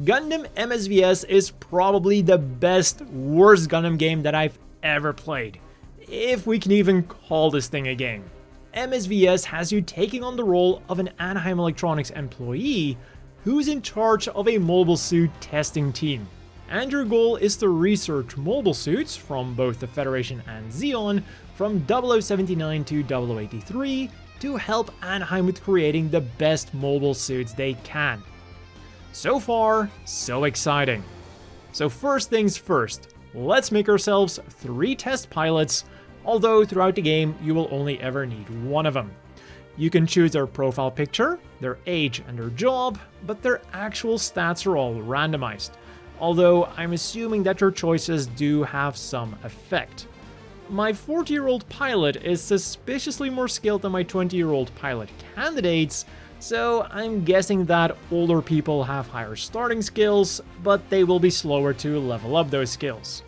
Gundam MSVS is probably the best, worst Gundam game that I've ever played, if we can even call this thing a game. MSVS has you taking on the role of an Anaheim Electronics employee who's in charge of a mobile suit testing team. And your goal is to research mobile suits from both the Federation and Zeon, from 0079 to 0083, to help Anaheim with creating the best mobile suits they can. So far, so exciting. So first things first, let's make ourselves 3 test pilots, although throughout the game you will only ever need one of them. You can choose their profile picture, their age and their job, but their actual stats are all randomized, although I'm assuming that your choices do have some effect. My 40-year-old pilot is suspiciously more skilled than my 20-year-old pilot candidates, so I'm guessing that older people have higher starting skills, but they will be slower to level up those skills.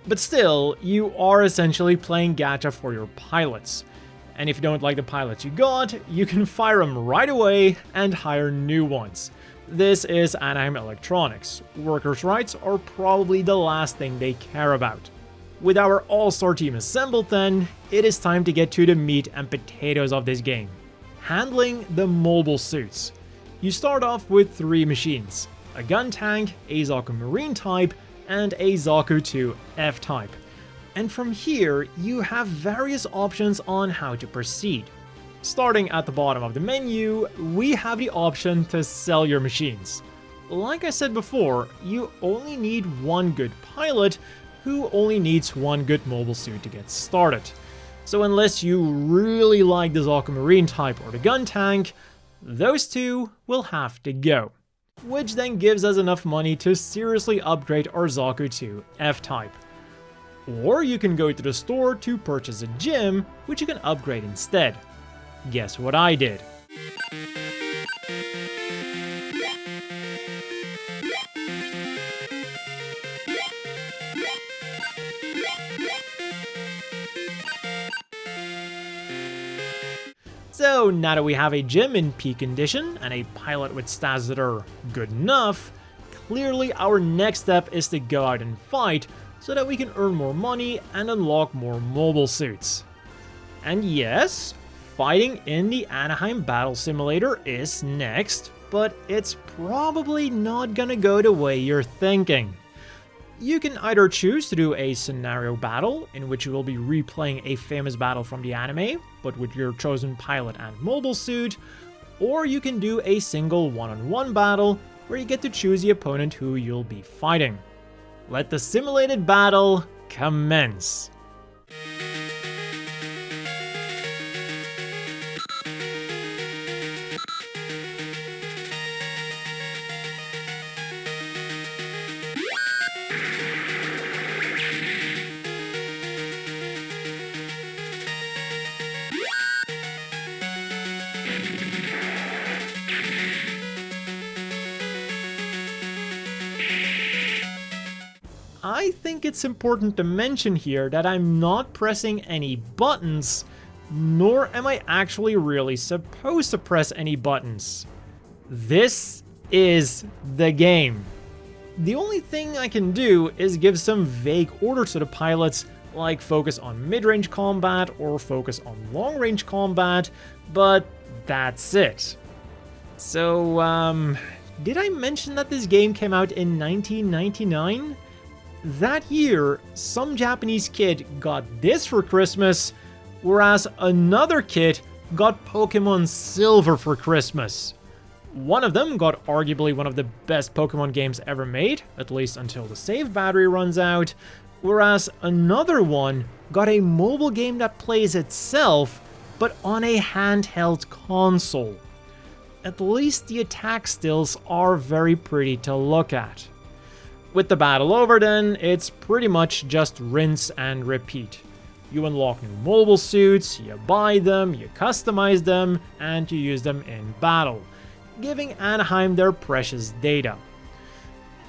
But still, you are essentially playing gacha for your pilots. And if you don't like the pilots you got, you can fire them right away and hire new ones. This is Anaheim Electronics. Workers' rights are probably the last thing they care about. With our all-star team assembled then, it is time to get to the meat and potatoes of this game. Handling the mobile suits. You start off with 3 machines, a gun tank, a Zaku Marine type, and a Zaku 2 F type. And from here, you have various options on how to proceed. Starting at the bottom of the menu, we have the option to sell your machines. Like I said before, you only need one good pilot who only needs one good mobile suit to get started. So unless you really like the Zaku Marine type or the gun tank, those 2 will have to go. Which then gives us enough money to seriously upgrade our Zaku 2 F type. Or you can go to the store to purchase a gym, which you can upgrade instead. Guess what I did? So now that we have a gym in peak condition and a pilot with stats that are good enough, clearly our next step is to go out and fight so that we can earn more money and unlock more mobile suits. And yes, fighting in the Anaheim Battle Simulator is next, but it's probably not gonna go the way you're thinking. You can either choose to do a scenario battle, in which you will be replaying a famous battle from the anime, but with your chosen pilot and mobile suit, or you can do a single one-on-one battle, where you get to choose the opponent who you'll be fighting. Let the simulated battle commence. I think it's important to mention here that I'm not pressing any buttons, nor am I actually really supposed to press any buttons. This is the game. The only thing I can do is give some vague orders to the pilots, like focus on mid-range combat or focus on long-range combat, but that's it. So, did I mention that this game came out in 1999? That year, some Japanese kid got this for Christmas, whereas another kid got Pokemon Silver for Christmas. One of them got arguably one of the best Pokemon games ever made, at least until the save battery runs out, whereas another one got a mobile game that plays itself, but on a handheld console. At least the attack stills are very pretty to look at. With the battle over then, it's pretty much just rinse and repeat. You unlock new mobile suits, you buy them, you customize them, and you use them in battle, giving Anaheim their precious data.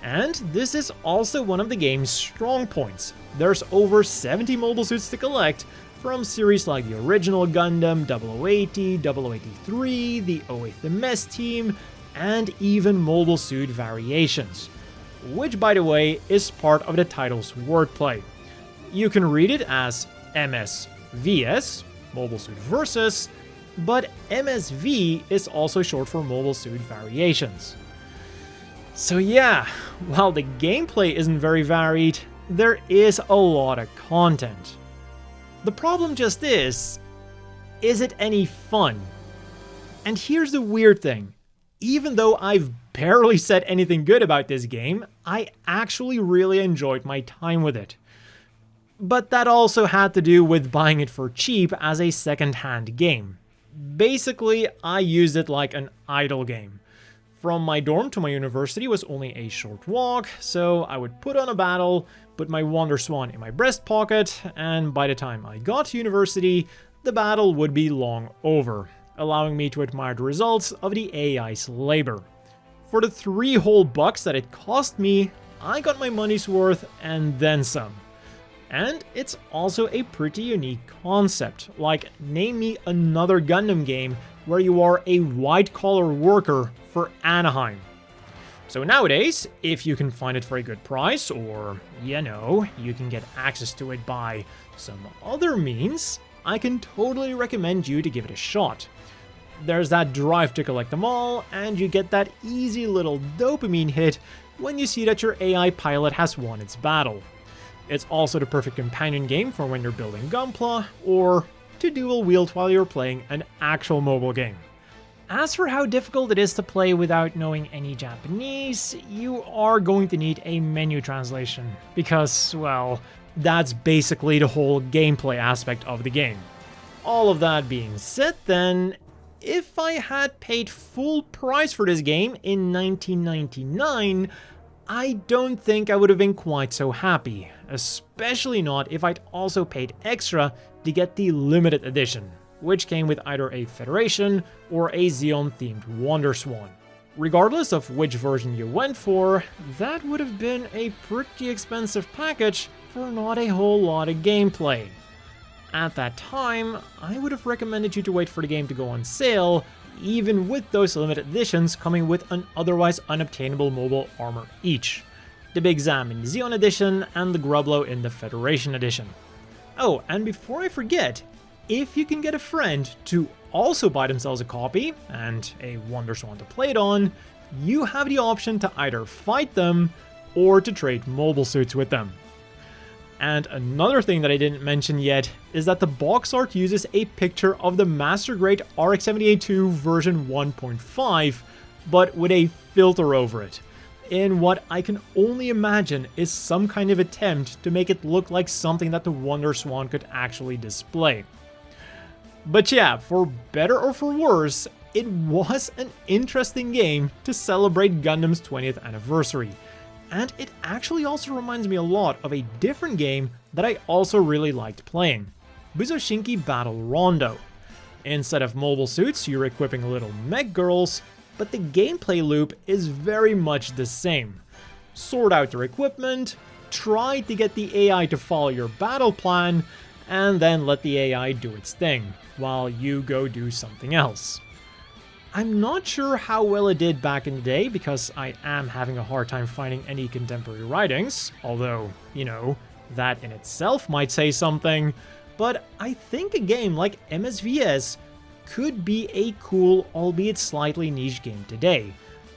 And this is also one of the game's strong points. There's over 70 mobile suits to collect, from series like the original Gundam, 0080, 0083, the 08th MS team, and even mobile suit variations, which by the way is part of the title's wordplay. You can read it as MSVS, Mobile Suit Versus, but MSV is also short for Mobile Suit Variations. So yeah, while the gameplay isn't very varied, there is a lot of content. The problem just is it any fun? And here's the weird thing. Even though I've barely said anything good about this game, I actually really enjoyed my time with it. But that also had to do with buying it for cheap as a second-hand game. Basically, I used it like an idle game. From my dorm to my university was only a short walk, so I would put on a battle, put my WonderSwan in my breast pocket, and by the time I got to university, the battle would be long over, allowing me to admire the results of the AI's labor. For the $3 whole that it cost me, I got my money's worth and then some. And it's also a pretty unique concept, like name me another Gundam game where you are a white-collar worker for Anaheim. So nowadays, if you can find it for a good price, or, you know, you can get access to it by some other means, I can totally recommend you to give it a shot. There's that drive to collect them all, and you get that easy little dopamine hit when you see that your AI pilot has won its battle. It's also the perfect companion game for when you're building Gunpla, or to dual wield while you're playing an actual mobile game. As for how difficult it is to play without knowing any Japanese, you are going to need a menu translation, because, well, that's basically the whole gameplay aspect of the game. All of that being said then, if I had paid full price for this game in 1999, I don't think I would have been quite so happy, especially not if I'd also paid extra to get the limited edition, which came with either a Federation or a Xeon-themed WonderSwan. Regardless of which version you went for, that would have been a pretty expensive package for not a whole lot of gameplay. At that time, I would have recommended you to wait for the game to go on sale, even with those limited editions coming with an otherwise unobtainable mobile armor each. The Big Zam in the Xeon edition and the Grublo in the Federation edition. Oh, and before I forget, if you can get a friend to also buy themselves a copy and a WonderSwan to play it on, you have the option to either fight them or to trade mobile suits with them. And another thing that I didn't mention yet is that the box art uses a picture of the Master Grade RX-78-2 version 1.5, but with a filter over it, in what I can only imagine is some kind of attempt to make it look like something that the WonderSwan could actually display. But yeah, for better or for worse, it was an interesting game to celebrate Gundam's 20th anniversary. And it actually also reminds me a lot of a different game that I also really liked playing, Buzoshinki Battle Rondo. Instead of mobile suits, you're equipping little mech girls, but the gameplay loop is very much the same. Sort out your equipment, try to get the AI to follow your battle plan, and then let the AI do its thing, while you go do something else. I'm not sure how well it did back in the day, because I am having a hard time finding any contemporary writings, although, you know, that in itself might say something, but I think a game like MSVS could be a cool, albeit slightly niche game today,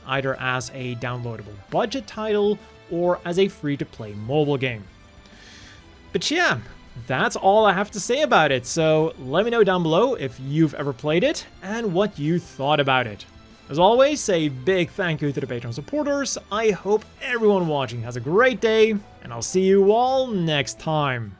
either as a downloadable budget title or as a free-to-play mobile game. But yeah, that's all I have to say about it, so let me know down below if you've ever played it and what you thought about it. As always, a big thank you to the Patreon supporters. I hope everyone watching has a great day, and I'll see you all next time.